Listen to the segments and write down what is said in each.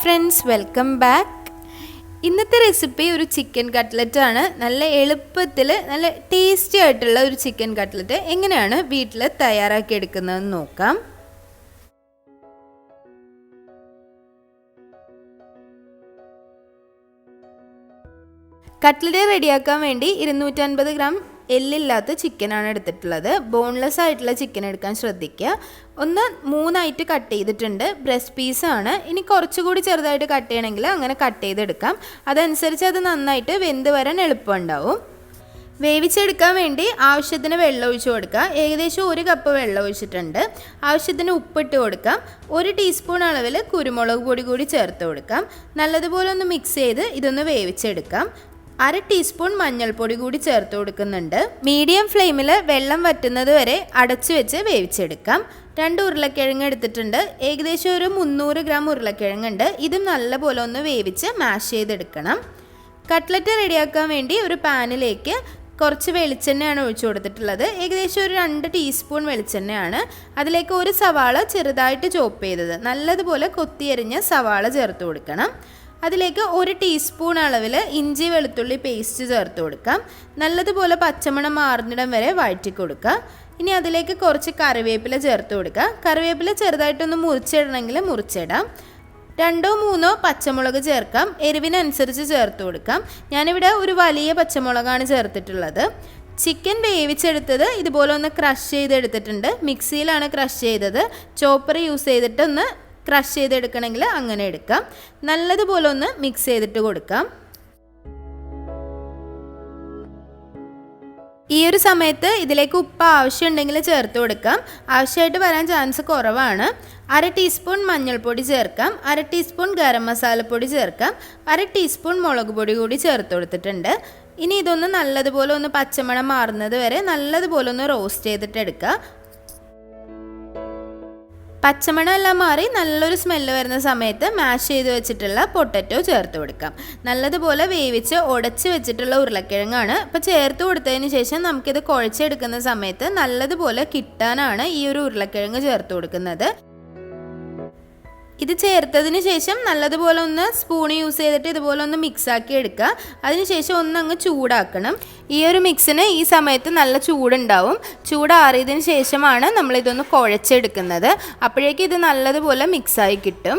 Friends, welcome back. ഇന്നത്തെ recipe ഒരു chicken cutlet ആണ്. നല്ല എളുപ്പത്തിൽ നല്ല ടേസ്റ്റി ആയിട്ടുള്ള ഒരു ചിക്കൻ കട്ട്ലറ്റ് എങ്ങനെയാണ് വീട്ടിൽ തയ്യാറാക്കി എടുക്കുന്നതെന്ന് നോക്കാം. കട്ട്ലറ്റ് റെഡിയാക്കാൻ വേണ്ടി 250 ഗ്രാം എല്ലില്ലാത്ത ചിക്കനാണ് എടുത്തിട്ടുള്ളത്. ബോൺലെസ് ആയിട്ടുള്ള ചിക്കൻ എടുക്കാൻ ശ്രദ്ധിക്കുക. 3 കട്ട് ചെയ്തിട്ടുണ്ട്. ബ്രസ്റ്റ് പീസാണ്. ഇനി കുറച്ചുകൂടി ചെറുതായിട്ട് കട്ട് ചെയ്യണമെങ്കിൽ അങ്ങനെ കട്ട് ചെയ്തെടുക്കാം. അതനുസരിച്ച് അത് നന്നായിട്ട് വെന്ത് വരാൻ എളുപ്പമുണ്ടാവും. വേവിച്ചെടുക്കാൻ വേണ്ടി ആവശ്യത്തിന് വെള്ളം ഒഴിച്ച് കൊടുക്കുക. ഏകദേശം 1 കപ്പ് വെള്ളം ഒഴിച്ചിട്ടുണ്ട്. ആവശ്യത്തിന് ഉപ്പിട്ട് കൊടുക്കാം. 1 ടീസ്പൂൺ അളവിൽ കുരുമുളക് പൊടി കൂടി ചേർത്ത് കൊടുക്കാം. നല്ലതുപോലെ ഒന്ന് മിക്സ് ചെയ്ത് ഇതൊന്ന് വേവിച്ചെടുക്കാം. 1/2 ടീസ്പൂൺ മഞ്ഞൾപ്പൊടി കൂടി ചേർത്ത് കൊടുക്കുന്നുണ്ട്. മീഡിയം ഫ്ലെയിമിൽ വെള്ളം വറ്റുന്നത് വരെ അടച്ചു വെച്ച് വേവിച്ചെടുക്കാം. 2 ഉരുളക്കിഴങ്ങ് എടുത്തിട്ടുണ്ട്. ഏകദേശം ഒരു 300 ഗ്രാം ഉരുളക്കിഴങ്ങുണ്ട്. ഇതും നല്ലപോലെ ഒന്ന് വേവിച്ച് മാഷ് ചെയ്തെടുക്കണം. കട്ട്ലറ്റ് റെഡിയാക്കാൻ വേണ്ടി ഒരു പാനിലേക്ക് കുറച്ച് വെളിച്ചെണ്ണയാണ് ഒഴിച്ചു കൊടുത്തിട്ടുള്ളത്. ഏകദേശം ഒരു 2 ടീസ്പൂൺ വെളിച്ചെണ്ണയാണ്. അതിലേക്ക് ഒരു സവാള ചെറുതായിട്ട് ചോപ്പ് ചെയ്തത് നല്ലതുപോലെ കൊത്തിയരിഞ്ഞ സവാള ചേർത്ത് കൊടുക്കണം. അതിലേക്ക് 1 ടീസ്പൂൺ അളവിൽ ഇഞ്ചി വെളുത്തുള്ളി പേസ്റ്റ് ചേർത്ത് കൊടുക്കാം. നല്ലതുപോലെ പച്ചമണം മാറുന്നിടം വരെ വഴറ്റി കൊടുക്കുക. ഇനി അതിലേക്ക് കുറച്ച് കറിവേപ്പില ചേർത്ത് കൊടുക്കുക. കറിവേപ്പില ചെറുതായിട്ടൊന്ന് മുറിച്ചിടണമെങ്കിൽ മുറിച്ചിടാം. 2-3 പച്ചമുളക് ചേർക്കാം. എരിവിനനുസരിച്ച് ചേർത്ത് കൊടുക്കാം. ഞാനിവിടെ ഒരു വലിയ പച്ചമുളകാണ് ചേർത്തിട്ടുള്ളത്. ചിക്കൻ വേവിച്ചെടുത്തത് ഇതുപോലെ ഒന്ന് ക്രഷ് ചെയ്തെടുത്തിട്ടുണ്ട്. മിക്സിയിലാണ് ക്രഷ് ചെയ്തത്. ചോപ്പർ യൂസ് ചെയ്തിട്ടൊന്ന് ക്രഷ് ചെയ്തെടുക്കണമെങ്കിൽ അങ്ങനെ എടുക്കാം. നല്ലതുപോലെ ഒന്ന് മിക്സ് ചെയ്തിട്ട് കൊടുക്കാം. ഈ ഒരു സമയത്ത് ഇതിലേക്ക് ഉപ്പ് ആവശ്യമുണ്ടെങ്കിൽ ചേർത്ത് കൊടുക്കാം. ആവശ്യമായിട്ട് വരാൻ ചാൻസ് കുറവാണ്. 1/2 ടീസ്പൂൺ മഞ്ഞൾപ്പൊടി ചേർക്കാം. 1/2 ടീസ്പൂൺ ഗരം മസാലപ്പൊടി ചേർക്കാം. 1/2 ടീസ്പൂൺ മുളക് പൊടി കൂടി ചേർത്ത് കൊടുത്തിട്ടുണ്ട്. ഇനി ഇതൊന്ന് നല്ലതുപോലെ ഒന്ന് പച്ചമണം മാറുന്നത് വരെ നല്ലതുപോലെ ഒന്ന് റോസ്റ്റ് ചെയ്തിട്ട് എടുക്കുക. പച്ചമണം എല്ലാം മാറി നല്ലൊരു സ്മെല്ല് വരുന്ന സമയത്ത് മാഷ് ചെയ്ത് വെച്ചിട്ടുള്ള പൊട്ടറ്റോ ചേർത്ത് കൊടുക്കാം. നല്ലതുപോലെ വേവിച്ച് ഉടച്ച് വെച്ചിട്ടുള്ള ഉരുളക്കിഴങ്ങാണ്. അപ്പോൾ ചേർത്ത് കൊടുത്തതിന് ശേഷം നമുക്കിത് കുഴച്ചെടുക്കുന്ന സമയത്ത് നല്ലതുപോലെ കിട്ടാനാണ് ഈ ഒരു ഉരുളക്കിഴങ്ങ് ചേർത്ത് കൊടുക്കുന്നത്. ഇത് ചേർത്തതിന് ശേഷം നല്ലതുപോലെ ഒന്ന് സ്പൂൺ യൂസ് ചെയ്തിട്ട് ഇതുപോലെ ഒന്ന് മിക്സാക്കി എടുക്കുക. അതിനുശേഷം ഒന്നങ്ങ് ചൂടാക്കണം. ഈ ഒരു മിക്സിന് ഈ സമയത്ത് നല്ല ചൂടുണ്ടാവും. ചൂടാറിയതിന് ശേഷമാണ് നമ്മളിതൊന്ന് കുഴച്ചെടുക്കുന്നത്. അപ്പോഴേക്കും ഇത് നല്ലതുപോലെ മിക്സായി കിട്ടും.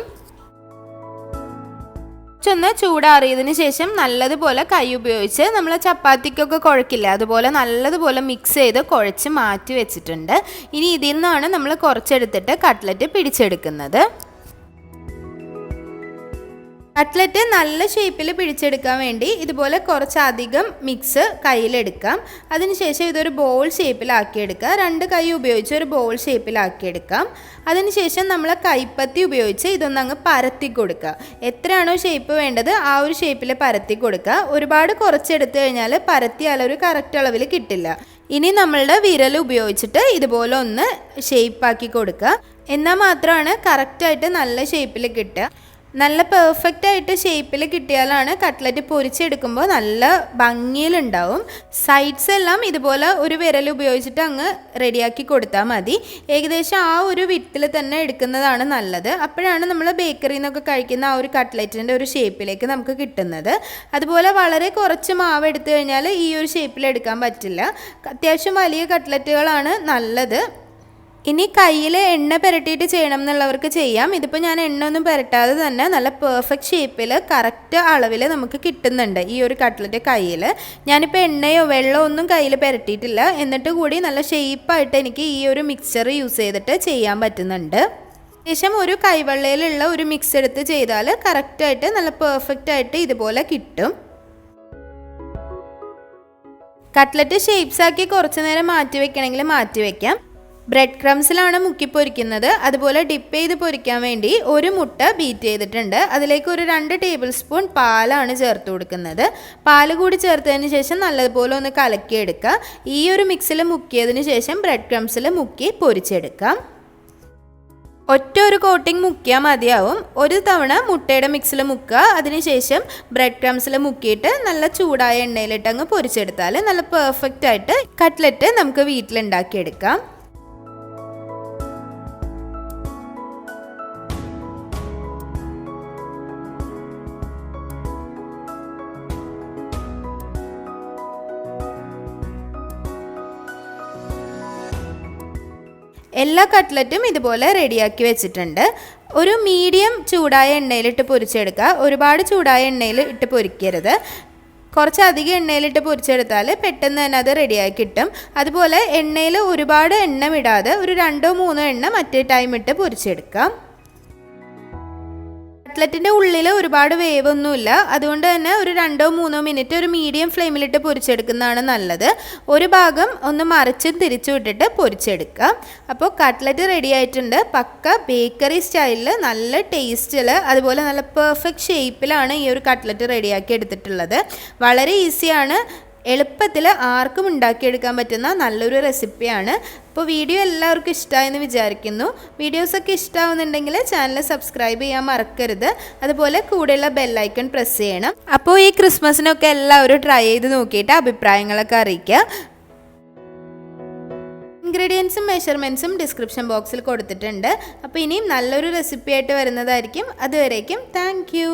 ഒന്ന് ചൂടാറിയതിന് ശേഷം നല്ലതുപോലെ കൈ ഉപയോഗിച്ച് നമ്മൾ ചപ്പാത്തിക്കൊക്കെ കുഴക്കില്ല അതുപോലെ നല്ലതുപോലെ മിക്സ് ചെയ്ത് കുഴച്ച് മാറ്റി വെച്ചിട്ടുണ്ട്. ഇനി ഇതിൽ നിന്നാണ് നമ്മൾ കുറച്ചെടുത്തിട്ട് കട്ട്ലറ്റ് പിടിച്ചെടുക്കുന്നത്. കട്ട്ലറ്റ് നല്ല ഷേപ്പിൽ പിടിച്ചെടുക്കാൻ വേണ്ടി ഇതുപോലെ കുറച്ചധികം മിക്സ് കയ്യിലെടുക്കാം. അതിനുശേഷം ഇതൊരു ബോൾ ഷേപ്പിലാക്കിയെടുക്കുക. 2 കൈ ഉപയോഗിച്ച് ഒരു ബോൾ ഷേപ്പിലാക്കിയെടുക്കാം. അതിനുശേഷം നമ്മൾ കൈപ്പത്തി ഉപയോഗിച്ച് ഇതൊന്നങ്ങ് പരത്തി കൊടുക്കുക. എത്രയാണോ ഷേപ്പ് വേണ്ടത് ആ ഒരു ഷേപ്പിൽ പരത്തി കൊടുക്കുക. ഒരുപാട് കുറച്ചെടുത്തു കഴിഞ്ഞാൽ പരത്തിയാൽ ഒരു കറക്റ്റ് അളവിൽ കിട്ടില്ല. ഇനി നമ്മളുടെ വിരൽ ഉപയോഗിച്ചിട്ട് ഇതുപോലെ ഒന്ന് ഷേപ്പാക്കി കൊടുക്കുക. എന്നാൽ മാത്രമാണ് കറക്റ്റായിട്ട് നല്ല ഷേപ്പിൽ കിട്ടുക. നല്ല പെർഫെക്റ്റ് ആയിട്ട് ഷേപ്പിൽ കിട്ടിയാലാണ് കട്ട്ലറ്റ് പൊരിച്ചെടുക്കുമ്പോൾ നല്ല ഭംഗിയിലുണ്ടാവും. സൈഡ്സ് എല്ലാം ഇതുപോലെ ഒരു വിരൽ ഉപയോഗിച്ചിട്ട് അങ്ങ് റെഡിയാക്കി കൊടുത്താൽ മതി. ഏകദേശം ആ ഒരു വിട്ടിൽ തന്നെ എടുക്കുന്നതാണ് നല്ലത്. അപ്പോഴാണ് നമ്മൾ ബേക്കറിയിൽ നിന്നൊക്കെ കഴിക്കുന്ന ആ ഒരു കട്ട്ലറ്റിൻ്റെ ഒരു ഷേപ്പിലേക്ക് നമുക്ക് കിട്ടുന്നത്. അതുപോലെ വളരെ കുറച്ച് മാവ് എടുത്തു കഴിഞ്ഞാൽ ഈ ഒരു ഷേപ്പിൽ എടുക്കാൻ പറ്റില്ല. അത്യാവശ്യം വലിയ കട്ട്ലറ്റുകളാണ് നല്ലത്. ഇനി കയ്യിൽ എണ്ണ പുരട്ടിയിട്ട് ചെയ്യണം എന്നുള്ളവർക്ക് ചെയ്യാം. ഇതിപ്പോൾ ഞാൻ എണ്ണ ഒന്നും പുരട്ടാതെ തന്നെ നല്ല പെർഫെക്റ്റ് ഷേപ്പിൽ കറക്റ്റ് അളവിൽ നമുക്ക് കിട്ടുന്നുണ്ട് ഈ ഒരു കട്ട്ലറ്റ് കയ്യിൽ. ഞാനിപ്പോൾ എണ്ണയോ വെള്ളമോ ഒന്നും കയ്യിൽ പുരട്ടിയിട്ടില്ല. എന്നിട്ട് കൂടി നല്ല ഷേപ്പായിട്ട് എനിക്ക് ഈ ഒരു മിക്സ്ചർ യൂസ് ചെയ്തിട്ട് ചെയ്യാൻ പറ്റുന്നുണ്ട്. ശേഷം ഒരു കൈവെള്ളയിലുള്ള ഒരു മിക്സ് എടുത്ത് ചെയ്താൽ കറക്റ്റായിട്ട് നല്ല പെർഫെക്റ്റ് ആയിട്ട് ഇതുപോലെ കിട്ടും. കട്ട്ലറ്റ് ഷേപ്സ് ആക്കി കുറച്ച് നേരം മാറ്റി വെക്കണമെങ്കിൽ മാറ്റി വയ്ക്കാം. ബ്രെഡ് ക്രംസിലാണ് മുക്കി പൊരിക്കുന്നത്. അതുപോലെ ഡിപ്പ് ചെയ്ത് പൊരിക്കാൻ വേണ്ടി ഒരു മുട്ട ബീറ്റ് ചെയ്തിട്ടുണ്ട്. അതിലേക്ക് ഒരു 2 ടേബിൾ സ്പൂൺ പാലാണ് ചേർത്ത് കൊടുക്കുന്നത്. പാല് കൂടി ചേർത്തതിന് ശേഷം നല്ലതുപോലെ ഒന്ന് കലക്കിയെടുക്കുക. ഈ ഒരു മിക്സിൽ മുക്കിയതിന് ശേഷം ബ്രെഡ് ക്രംസിൽ മുക്കി പൊരിച്ചെടുക്കാം. ഒരു കോട്ടിംഗ് മുക്കിയാൽ മതിയാവും. ഒരു തവണ മുട്ടയുടെ മിക്സിൽ മുക്കുക. അതിനുശേഷം ബ്രെഡ് ക്രംസിൽ മുക്കിയിട്ട് നല്ല ചൂടായ എണ്ണയിലിട്ട് അങ്ങ് പൊരിച്ചെടുത്താൽ നല്ല പെർഫെക്റ്റ് ആയിട്ട് കട്ട്ലറ്റ് നമുക്ക് വീട്ടിലുണ്ടാക്കിയെടുക്കാം. എല്ലാ കട്ട്ലറ്റും ഇതുപോലെ റെഡിയാക്കി വെച്ചിട്ടുണ്ട്. ഒരു മീഡിയം ചൂടായ എണ്ണയിലിട്ട് പൊരിച്ചെടുക്കുക. ഒരുപാട് ചൂടായ എണ്ണയിൽ ഇട്ട് പൊരിക്കരുത്. കുറച്ചധികം എണ്ണയിലിട്ട് പൊരിച്ചെടുത്താൽ പെട്ടെന്ന് തന്നെ അത് റെഡിയായി കിട്ടും. അതുപോലെ എണ്ണയിൽ ഒരുപാട് എണ്ണ വിടാതെ ഒരു 2-3 എണ്ണ മറ്റേ ടൈം ഇട്ട് പൊരിച്ചെടുക്കാം. കട്ട്ലറ്റിൻ്റെ ഉള്ളിൽ ഒരുപാട് വേവൊന്നുമില്ല. അതുകൊണ്ട് തന്നെ ഒരു 2-3 മിനിറ്റ് ഒരു മീഡിയം ഫ്ലെയിമിലിട്ട് പൊരിച്ചെടുക്കുന്നതാണ് നല്ലത്. ഒരു ഭാഗം ഒന്ന് മറിച്ചും തിരിച്ചു വിട്ടിട്ട് പൊരിച്ചെടുക്കാം. അപ്പോൾ കട്ട്ലറ്റ് റെഡി ആയിട്ടുണ്ട്. പക്ക ബേക്കറി സ്റ്റൈലിൽ നല്ല ടേസ്റ്റിൽ അതുപോലെ നല്ല പെർഫെക്റ്റ് ഷേപ്പിലാണ് ഈ ഒരു കട്ട്ലറ്റ് റെഡിയാക്കി എടുത്തിട്ടുള്ളത്. വളരെ ഈസിയാണ്, എളുപ്പത്തിൽ ആർക്കും ഉണ്ടാക്കിയെടുക്കാൻ പറ്റുന്ന നല്ലൊരു റെസിപ്പിയാണ്. അപ്പോൾ വീഡിയോ എല്ലാവർക്കും ഇഷ്ടമായെന്ന് വിചാരിക്കുന്നു. വീഡിയോസൊക്കെ ഇഷ്ടമാവുന്നുണ്ടെങ്കിൽ ചാനൽ സബ്സ്ക്രൈബ് ചെയ്യാൻ മറക്കരുത്. അതുപോലെ കൂടെയുള്ള ബെല്ലൈക്കൺ പ്രസ് ചെയ്യണം. അപ്പോൾ ഈ ക്രിസ്മസിനൊക്കെ എല്ലാവരും ട്രൈ ചെയ്ത് നോക്കിയിട്ട് അഭിപ്രായങ്ങളൊക്കെ അറിയിക്കുക. ഇൻഗ്രീഡിയൻസും മെഷർമെൻറ്റ്സും ഡിസ്ക്രിപ്ഷൻ ബോക്സിൽ കൊടുത്തിട്ടുണ്ട്. അപ്പോൾ ഇനിയും നല്ലൊരു റെസിപ്പി ആയിട്ട് വരുന്നതായിരിക്കും. അതുവരേക്കും താങ്ക് യു.